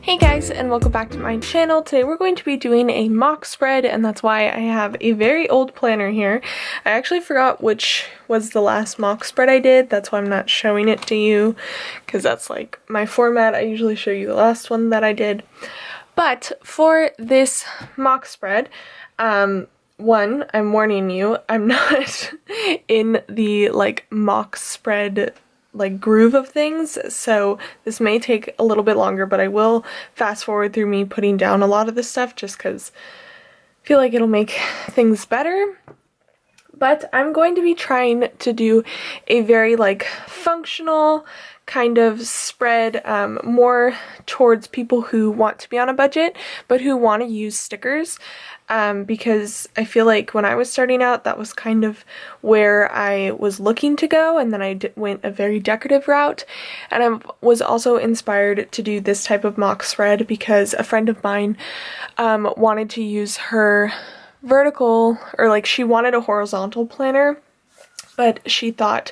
Hey guys, and welcome back to my channel. Today we're going to be doing a mock spread, and that's why I have a very old planner here. I actually forgot which was the last mock spread I did. That's why I'm not showing it to you, because that's like my format. I usually show you the last one that I did. But for this mock spread, one, I'm warning you, I'm not in the like mock spread like groove of things, so this may take a little bit longer, but I will fast forward through me putting down a lot of this stuff just because I feel like it'll make things better. But I'm going to be trying to do a very like functional kind of spread, more towards people who want to be on a budget but who want to use stickers, because I feel like when I was starting out that was kind of where I was looking to go, and then I went a very decorative route. And I was also inspired to do this type of mock spread because a friend of mine wanted to use her vertical, or like she wanted a horizontal planner, but she thought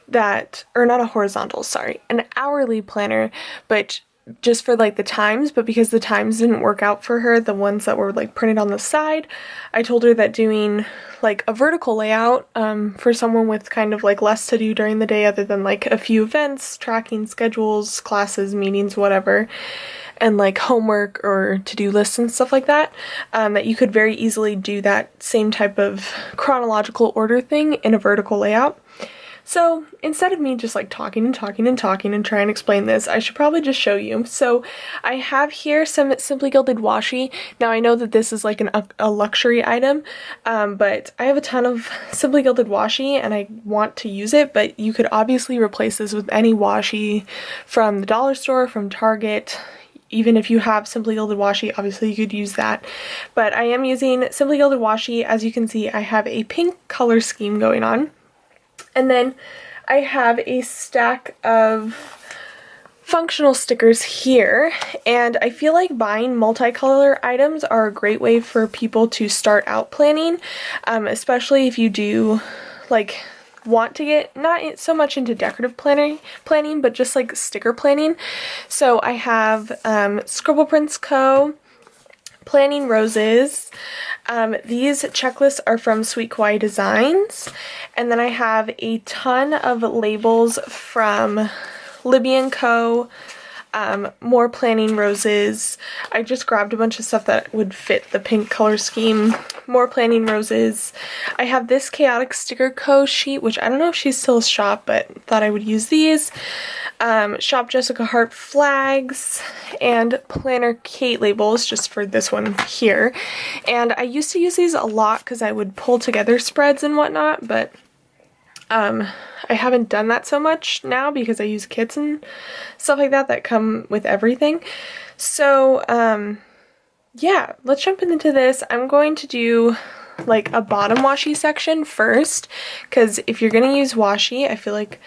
that, or not a horizontal, sorry, an hourly planner, but just for like the times, but because the times didn't work out for her, the ones that were like printed on the side, I told her that doing like a vertical layout for someone with kind of like less to do during the day other than like a few events, tracking schedules, classes, meetings, whatever, and like homework or to-do lists and stuff like that, that you could very easily do that same type of chronological order thing in a vertical layout. So instead of me just like talking and trying to explain this, I should probably just show you. So I have here some Simply Gilded washi. Now I know that this is like a luxury item, but I have a ton of Simply Gilded washi and I want to use it, but you could obviously replace this with any washi from the dollar store, from Target. Even if you have Simply Gilded washi, obviously you could use that. But I am using Simply Gilded washi. As you can see, I have a pink color scheme going on. And then I have a stack of functional stickers here, and I feel like buying multicolor items are a great way for people to start out planning, especially if you do like want to get not so much into decorative planning, but just like sticker planning. So I have Scribble Prints Co, Planning Roses. These checklists are from Sweet Kawaii Designs, and then I have a ton of labels from Libbie Co, more Planning Roses. I just grabbed a bunch of stuff that would fit the pink color scheme. More Planning Roses. I have this Chaotic Sticker Co sheet, which I don't know if she's still a shop, but thought I would use these. Shop Jessica Hart flags, and Planner Kate labels just for this one here. And I used to use these a lot because I would pull together spreads and whatnot, but I haven't done that so much now because I use kits and stuff like that come with everything. So yeah, let's jump into this. I'm going to do like a bottom washi section first, because if you're gonna use washi, I feel like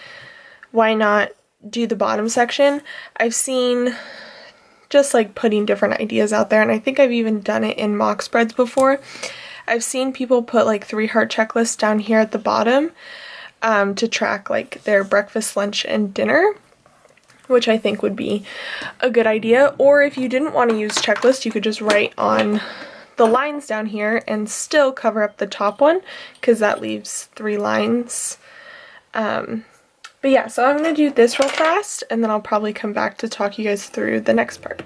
why not do the bottom section. I've seen just like putting different ideas out there, and I think I've even done it in mock spreads before. I've seen people put like 3 heart checklists down here at the bottom to track like their breakfast, lunch, and dinner, which I think would be a good idea. Or if you didn't want to use checklists, you could just write on the lines down here and still cover up the top one, because that leaves 3 lines. But yeah, so I'm going to do this real fast, and then I'll probably come back to talk you guys through the next part.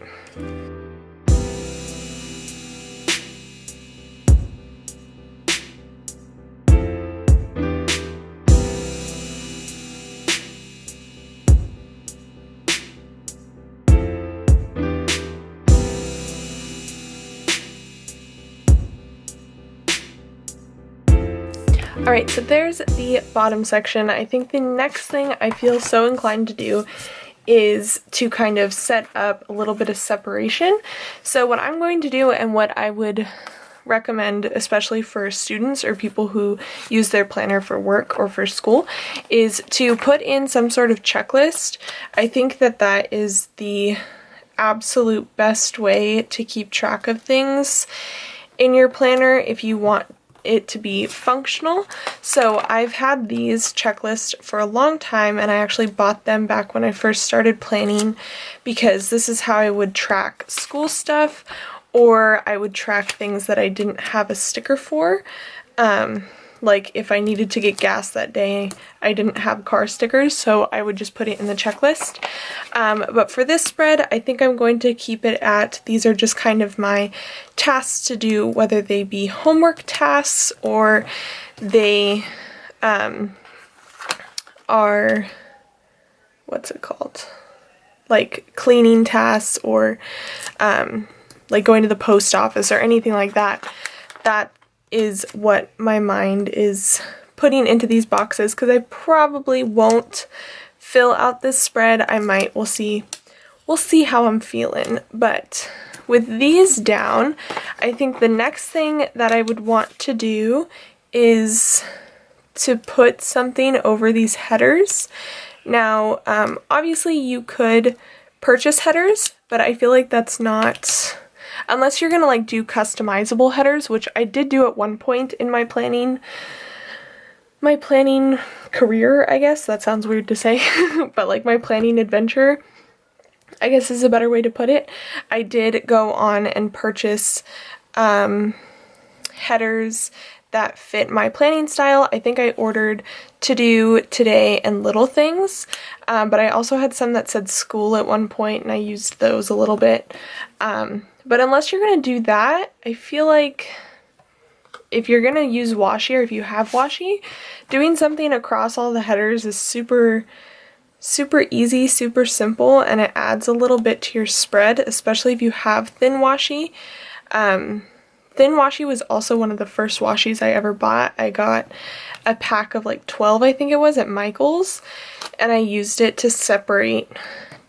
Alright, so there's the bottom section. I think the next thing I feel so inclined to do is to kind of set up a little bit of separation. So what I'm going to do, and what I would recommend especially for students or people who use their planner for work or for school, is to put in some sort of checklist. I think that that is the absolute best way to keep track of things in your planner if you want it to be functional. So I've had these checklists for a long time, and I actually bought them back when I first started planning because this is how I would track school stuff, or I would track things that I didn't have a sticker for. Like if I needed to get gas that day, I didn't have car stickers, so I would just put it in the checklist. But for this spread, I think I'm going to keep it at, these are just kind of my tasks to do, whether they be homework tasks or they are, what's it called? Like cleaning tasks, or like going to the post office or anything like that. That is what my mind is putting into these boxes, because I probably won't fill out this spread. I might, we'll see how I'm feeling. But with these down, I think the next thing that I would want to do is to put something over these headers. Now, obviously you could purchase headers, but I feel like that's not, unless you're gonna like do customizable headers, which I did do at one point in my planning career, I guess. That sounds weird to say, but like my planning adventure, I guess is a better way to put it. I did go on and purchase headers that fit my planning style. I think I ordered To Do, Today, and Little Things, but I also had some that said school at one point, and I used those a little bit. But unless you're going to do that, I feel like if you're going to use washi, or if you have washi, doing something across all the headers is super easy, super simple, and it adds a little bit to your spread, especially if you have thin washi. Thin washi was also one of the first washis I ever bought. I got a pack of like 12, I think it was, at Michael's, and I used it to separate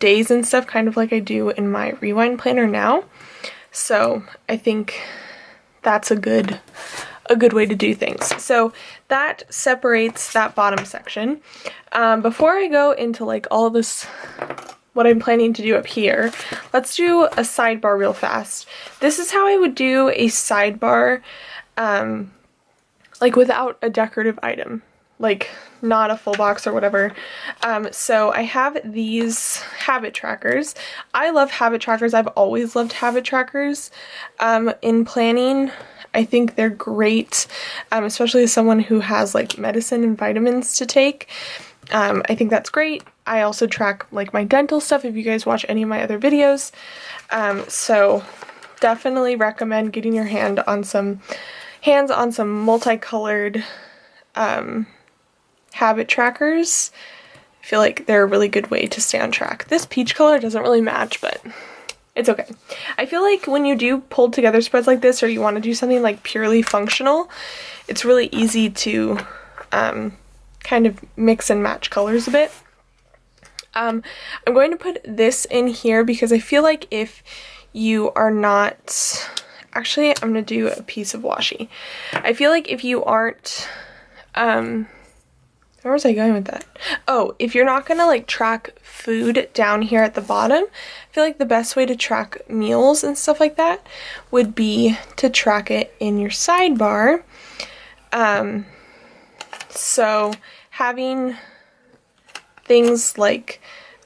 days and stuff, kind of like I do in my Rewind planner now. So I think that's a good way to do things. So that separates that bottom section. Before I go into like all this, what I'm planning to do up here, let's do a sidebar real fast. This is how I would do a sidebar, like without a decorative item, like not a full box or whatever. So I have these habit trackers. I love habit trackers. I've always loved habit trackers in planning. I think they're great, especially as someone who has like medicine and vitamins to take. I think that's great. I also track like my dental stuff if you guys watch any of my other videos. So definitely recommend getting your hands on some multicolored habit trackers. I feel like they're a really good way to stay on track. This peach color doesn't really match, but it's okay. I feel like when you do pulled together spreads like this, or you want to do something like purely functional, it's really easy to kind of mix and match colors a bit. I'm going to put this in here because I feel like if you are not, actually I'm going to do a piece of washi. I feel like if you aren't, where was I going with that? Oh, if you're not going to like track food down here at the bottom, I feel like the best way to track meals and stuff like that would be to track it in your sidebar. So having things like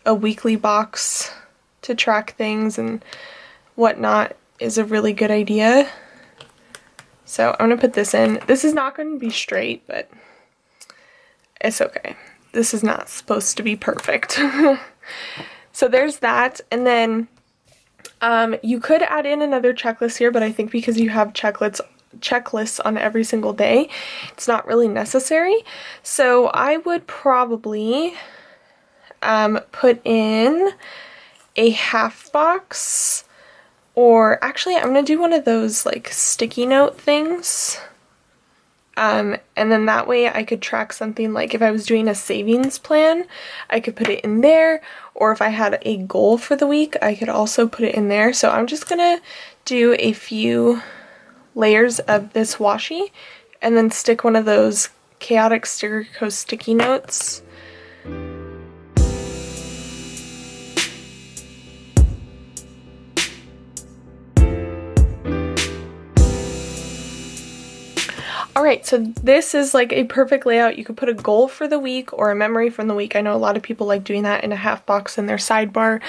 a weekly box to track things and whatnot is a really good idea. So I'm going to put this in. This is not going to be straight, but it's okay. This is not supposed to be perfect. So there's that. And then you could add in another checklist here, but I think because you have checklists on every single day, it's not really necessary. So I would probably put in a half box, or actually I'm gonna do one of those like sticky note things, and then that way I could track something like if I was doing a savings plan, I could put it in there, or if I had a goal for the week, I could also put it in there. So I'm just gonna do a few layers of this washi and then stick one of those Chaotic Sticker Co sticky notes. Alright, so this is like a perfect layout. You could put a goal for the week or a memory from the week. I know a lot of people like doing that in a half box in their sidebar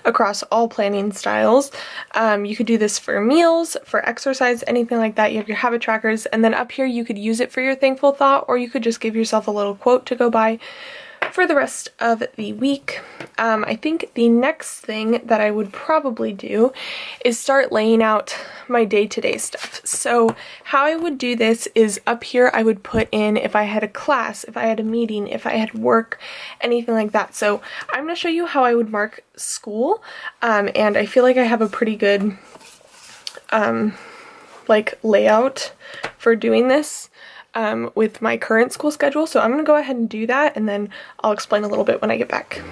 across all planning styles. You could do this for meals, for exercise, anything like that. You have your habit trackers, and then up here you could use it for your thankful thought, or you could just give yourself a little quote to go by for the rest of the week. I think the next thing that I would probably do is start laying out my day-to-day stuff. So how I would do this is up here I would put in if I had a class, if I had a meeting, if I had work, anything like that. So I'm going to show you how I would mark school, and I feel like I have a pretty good like layout for doing this with my current school schedule. So I'm going to go ahead and do that, and then I'll explain a little bit when I get back.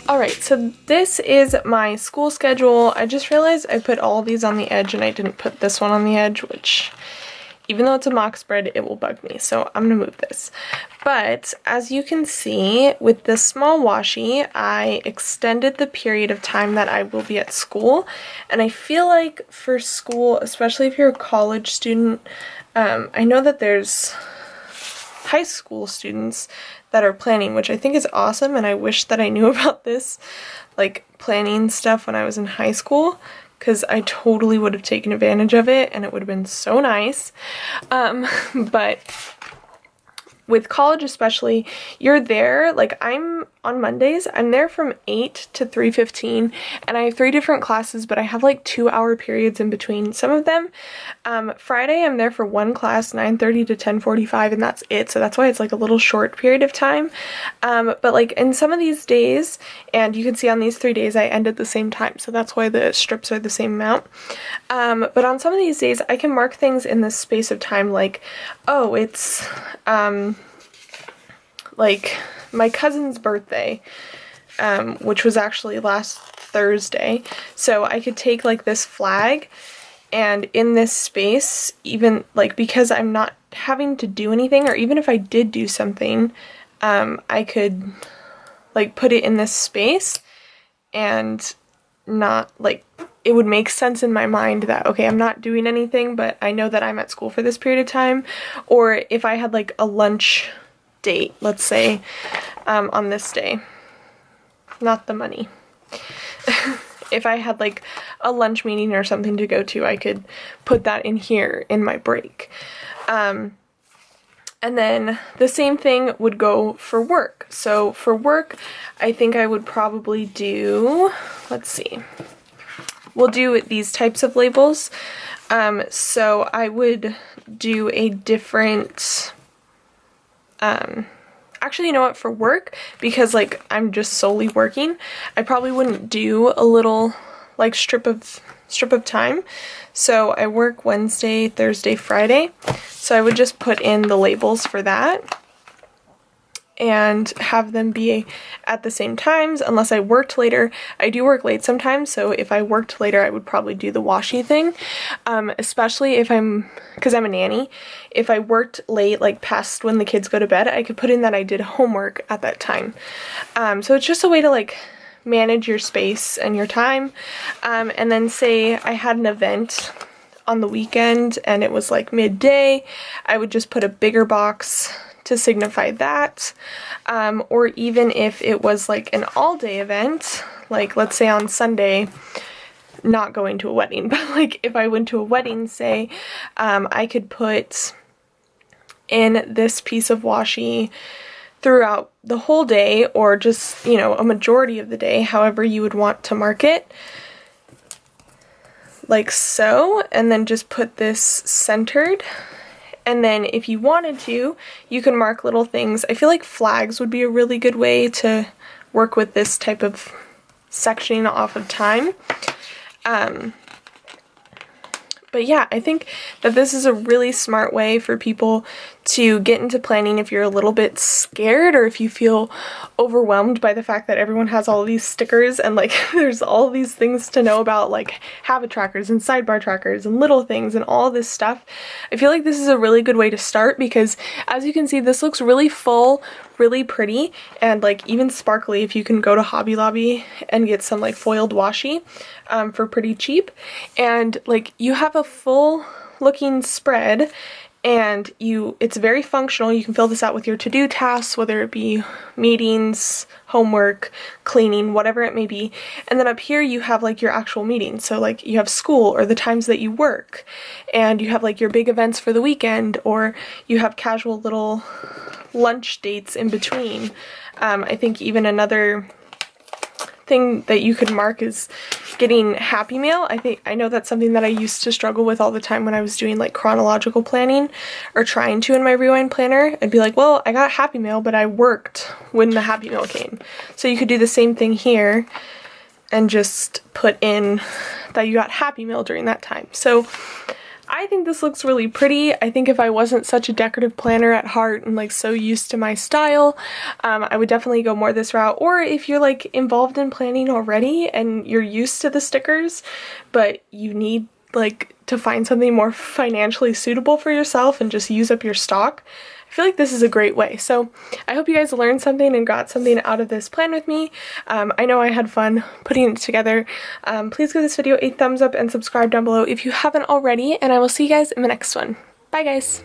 Alright, so this is my school schedule. I just realized I put all these on the edge and I didn't put this one on the edge, which, even though it's a mock spread, it will bug me, so I'm going to move this. But as you can see, with this small washi, I extended the period of time that I will be at school, and I feel like for school, especially if you're a college student, I know that there's high school students that are planning, which I think is awesome, and I wish that I knew about this, like, planning stuff when I was in high school, because I totally would have taken advantage of it, and it would have been so nice. But with college especially, you're there, like I'm on Mondays, I'm there from 8 to 3:15, and I have 3 different classes, but I have like 2-hour periods in between some of them. Friday I'm there for one class, 9:30 to 10:45, and that's it, so that's why it's like a little short period of time. But like in some of these days, and you can see on these 3 days I end at the same time, so that's why the strips are the same amount. But on some of these days I can mark things in this space of time, like, oh, it's like my cousin's birthday, which was actually last Thursday, so I could take like this flag, and in this space, even like because I'm not having to do anything, or even if I did do something, I could like put it in this space and not like, it would make sense in my mind that, okay, I'm not doing anything, but I know that I'm at school for this period of time. Or if I had like a lunch date, let's say, on this day, not the money. If I had like a lunch meeting or something to go to, I could put that in here in my break. And then the same thing would go for work. So for work, I think I would probably do, let's see, we'll do these types of labels. So I would do a different, actually, you know what, for work, because like I'm just solely working, I probably wouldn't do a little like strip of time. So I work Wednesday, Thursday, Friday, so I would just put in the labels for that and have them be at the same times, unless I worked later. I do work late sometimes, so if I worked later I would probably do the washi thing, especially if because I'm a nanny. If I worked late, like past when the kids go to bed, I could put in that I did homework at that time. So it's just a way to like manage your space and your time. And then say I had an event on the weekend and it was like midday, I would just put a bigger box to signify that. Or even if it was like an all-day event, like let's say on Sunday, not going to a wedding, but like if I went to a wedding, say, I could put in this piece of washi throughout the whole day, or just, you know, a majority of the day, however you would want to mark it, like so, and then just put this centered. And then if you wanted to, you can mark little things. I feel like flags would be a really good way to work with this type of sectioning off of time. But yeah, I think that this is a really smart way for people to get into planning if you're a little bit scared or if you feel overwhelmed by the fact that everyone has all these stickers and like there's all these things to know about, like habit trackers and sidebar trackers and little things and all this stuff. I feel like this is a really good way to start because as you can see, this looks really full, really pretty, and like even sparkly if you can go to Hobby Lobby and get some like foiled washi for pretty cheap. And like you have a full looking spread and it's very functional. You can fill this out with your to-do tasks, whether it be meetings, homework, cleaning, whatever it may be. And then up here you have like your actual meetings. So like you have school or the times that you work, and you have like your big events for the weekend, or you have casual little lunch dates in between. I think even another thing that you could mark is getting Happy Mail. I know that's something that I used to struggle with all the time when I was doing like chronological planning or trying to in my Rewind planner. I'd be like, well, I got Happy Mail, but I worked when the Happy Mail came. So you could do the same thing here and just put in that you got Happy Mail during that time. So I think this looks really pretty. I think if I wasn't such a decorative planner at heart and like so used to my style, I would definitely go more this route. Or if you're like involved in planning already and you're used to the stickers, but you need like to find something more financially suitable for yourself and just use up your stock, I feel like this is a great way. So I hope you guys learned something and got something out of this plan with me. I know I had fun putting it together. Please give this video a thumbs up and subscribe down below if you haven't already, and I will see you guys in the next one. Bye guys!